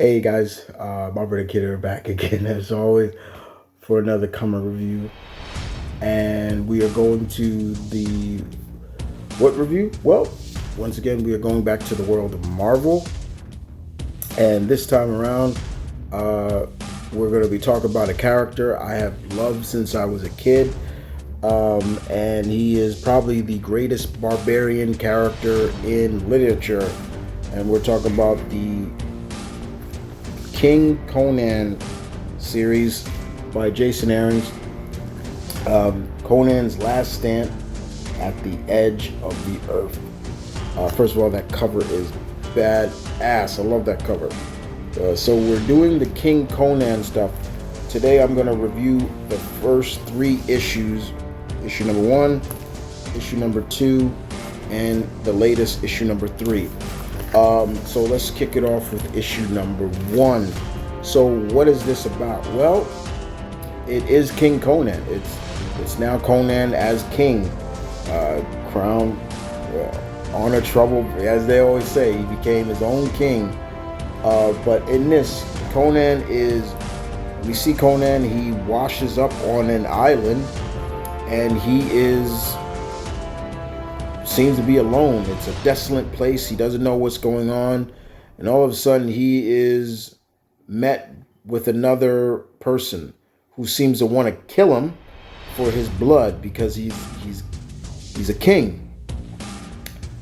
Hey guys, M.V.K are back again as always for another Comer review, and we are going to the what review? Well, once again we are going back to the world of Marvel, and this time around, uh, we're going to be talking about a character I have loved since I was a kid, and he is probably the greatest barbarian character in literature, and we're talking about the King Conan series by Jason Aaron's. Conan's last stand at the edge of the earth. First of all, that cover is badass. I love that cover. So we're doing the King Conan stuff. Today I'm going to review the first three issues. Issue number 1, issue number 2, and the latest issue number 3. So let's kick it off with issue number 1. So what is this about? Well, it is King Conan. It's now Conan as king, crown, honor, trouble, as they always say. He became his own king. But in this, we see Conan. He washes up on an island, and he seems to be alone. It's a desolate place. He doesn't know what's going on, and all of a sudden he is met with another person who seems to want to kill him for his blood because he's a king.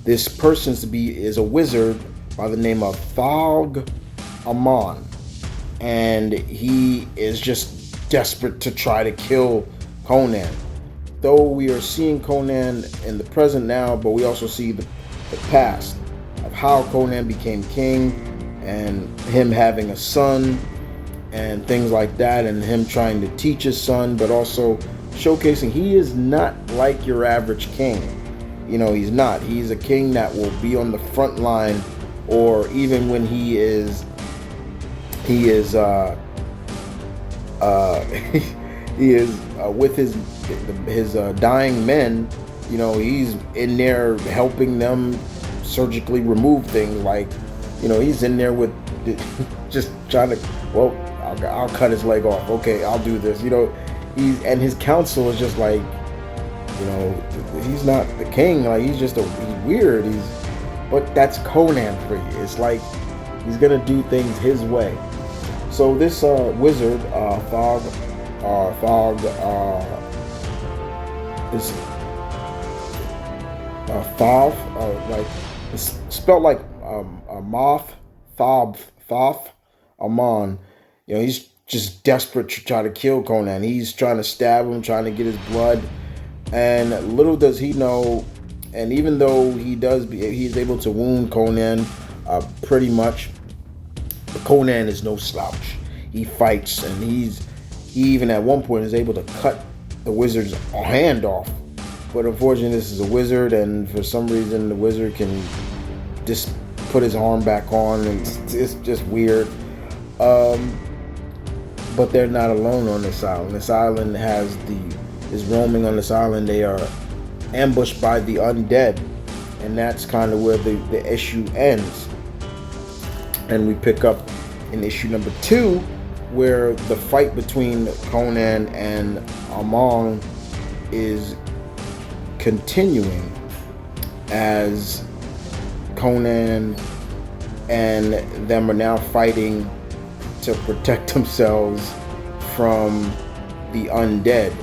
This person is a wizard by the name of Thog Amon, and he is just desperate to try to kill Conan. Though we are seeing Conan in the present now, but we also see the past of how Conan became king and him having a son and things like that, and him trying to teach his son, but also showcasing he is not like your average king. You know, he's not. He's a king that will be on the front line, or even when he is he is with his dying men. You know, he's in there helping them surgically remove things. Like, you know, he's in there with just trying to, well, I'll cut his leg off. Okay, I'll do this. You know, and his council is just like, you know, he's not the king. Like, he's weird. But that's Conan for you. It's like he's gonna do things his way. So this wizard, Thog, is Thoth, like it's spelled like a moth, Thoth, Amon. You know, he's just desperate to try to kill Conan. He's trying to stab him, trying to get his blood, and little does he know. And even though he's able to wound Conan, pretty much. But Conan is no slouch. He fights, and he even at one point is able to cut the wizard's hand off. But unfortunately, this is a wizard, and for some reason, the wizard can just put his arm back on, and it's just weird. But they're not alone on this island. This island is roaming on this island. They are ambushed by the undead, and that's kind of where the issue ends. And we pick up in issue number 2, where the fight between Conan and Amon is continuing, as Conan and them are now fighting to protect themselves from the undead.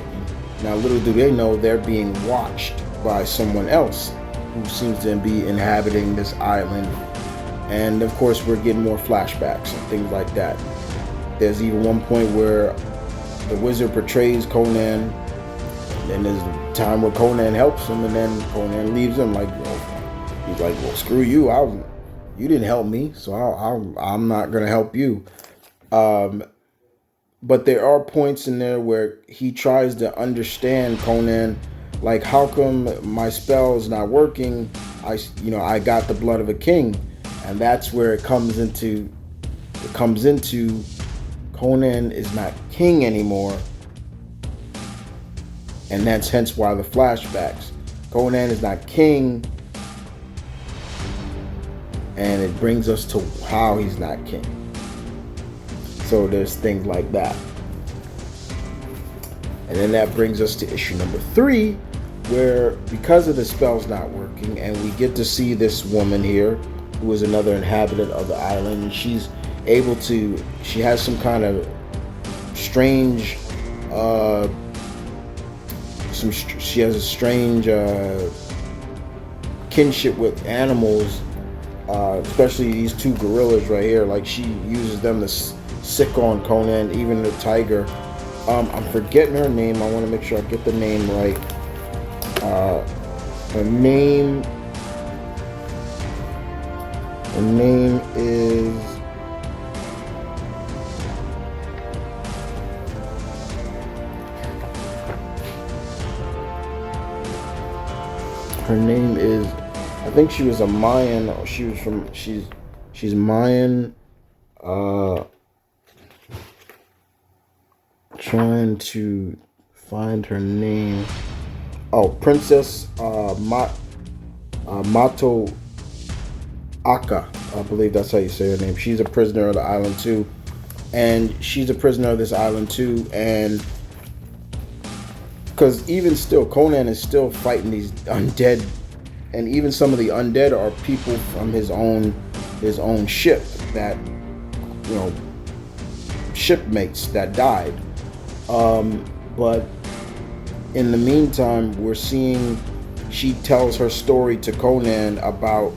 Now, little do they know they're being watched by someone else who seems to be inhabiting this island. And of course, we're getting more flashbacks and things like that. There's even one point where the wizard portrays Conan, and there's a time where Conan helps him, and then Conan leaves him. Like, he's like, well, screw you. You didn't help me, so I'm not gonna help you. But there are points in there where he tries to understand Conan, like, how come my spell is not working? I got the blood of a king. And that's where it comes into Conan is not king anymore. And that's hence why the flashbacks. Conan is not king. And it brings us to how he's not king. So there's things like that. And then that brings us to issue number 3, where because of the spells not working, and we get to see this woman here, who is another inhabitant of the island, and she has some kind of strange, she has a strange kinship with animals, especially these 2 gorillas right here. Like, she uses them to sick on Conan, even the tiger. I'm forgetting her name. I want to make sure I get the name right. Her name is I think she was a Mayan. She's Mayan. Trying to find her name. Oh, Princess Mato Aka. I believe that's how you say her name. She's a prisoner of the island too. And she's a prisoner of this island too. And because even still, Conan is still fighting these undead. And even some of the undead are people from his own ship that, shipmates that died. But in the meantime, we're seeing she tells her story to Conan about,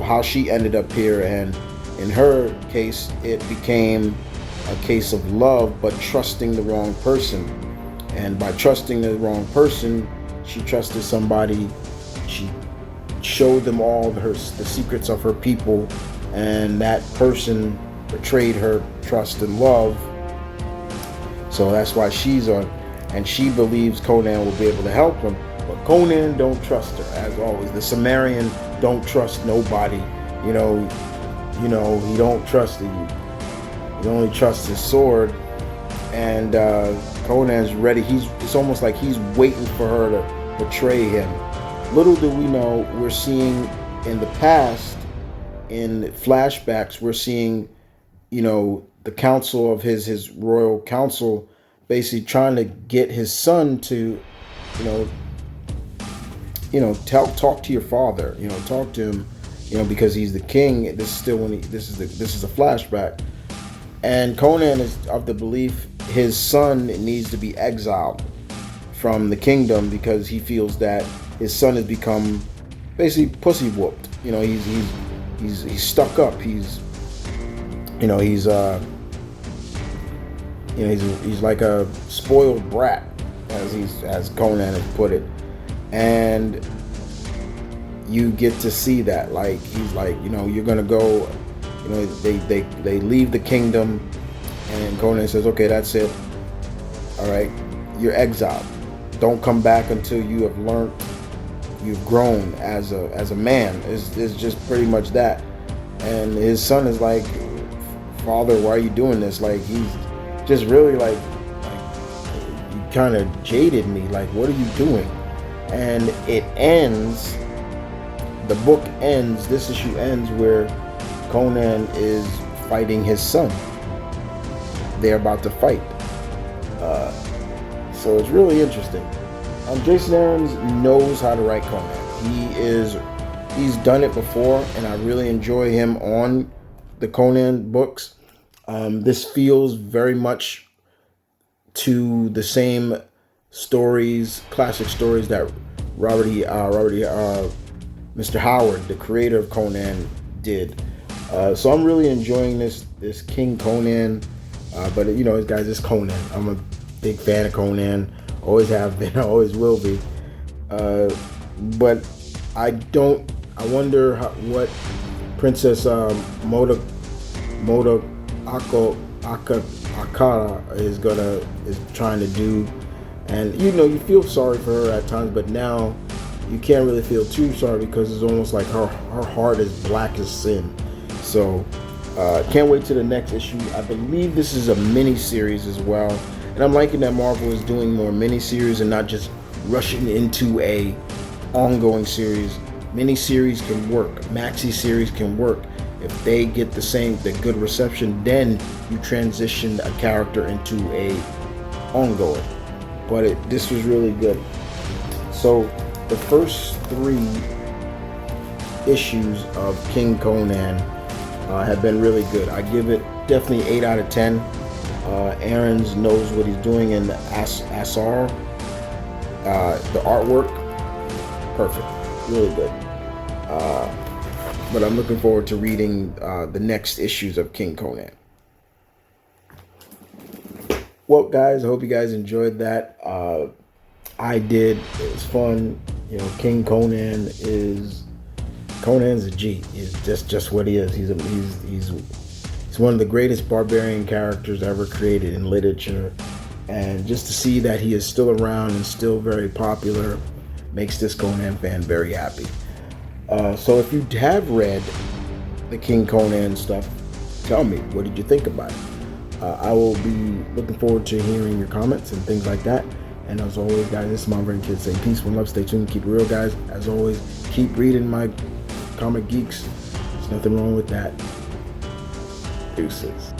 how she ended up here, and in her case, it became a case of love, but trusting the wrong person. And by trusting the wrong person, she trusted somebody. She showed them all the secrets of her people, and that person betrayed her trust and love. So that's why she's on, and she believes Conan will be able to help him. But Conan don't trust her, as always. The Sumerian don't trust nobody. He don't trust he only trusts his sword. And Conan's ready. It's almost like he's waiting for her to betray him. Little do we know, we're seeing in the past, in flashbacks, we're seeing, the council of his royal council basically trying to get his son to, talk to your father, talk to him, because he's the king. This is a flashback. And Conan is of the belief his son needs to be exiled from the kingdom because he feels that his son has become basically pussy whooped. He's stuck up. He's like a spoiled brat, as Conan has put it. And you get to see that, like, he's like, you're gonna go, they leave the kingdom, and Conan says, okay, that's it. All right, you're exiled. Don't come back until you have learned, you've grown as a man. It's just pretty much that. And his son is like, Father, why are you doing this? Like, he's just really like you kind of jaded me. Like, what are you doing? And it ends. The book ends. This issue ends where Conan is fighting his son. They're about to fight. So it's really interesting. Jason Aaron's knows how to write Conan. He's done it before, and I really enjoy him on the Conan books. This feels very much to the same stories, classic stories that Mr. Howard, the creator of Conan, did. So I'm really enjoying this King Conan. But guys, it's Conan. I'm a big fan of Conan. Always have been. I always will be. But I wonder what Princess Moto Akara is trying to do. And you feel sorry for her at times, but now you can't really feel too sorry because it's almost like her heart is black as sin. So can't wait to the next issue. I believe this is a mini series as well, and I'm liking that Marvel is doing more mini series and not just rushing into a ongoing series. Mini series can work, maxi series can work, If they get the good reception, then you transition a character into a ongoing. But this was really good. So the first 3 issues of King Conan have been really good. I give it definitely 8 out of 10. Aaron's knows what he's doing in the Asar. The artwork, perfect, really good. But I'm looking forward to reading the next issues of King Conan. Well, guys, I hope you guys enjoyed that. I did. It was fun. You know, King Conan Conan's a G. He's just what he is. He's one of the greatest barbarian characters ever created in literature, and just to see that he is still around and still very popular makes this Conan fan very happy. So if you have read the King Conan stuff, tell me, what did you think about it? I will be looking forward to hearing your comments and things like that. And as always, guys, this is M.V.K saying peace, one love, stay tuned, keep it real, guys. As always, keep reading my comic geeks. There's nothing wrong with that. Deuces.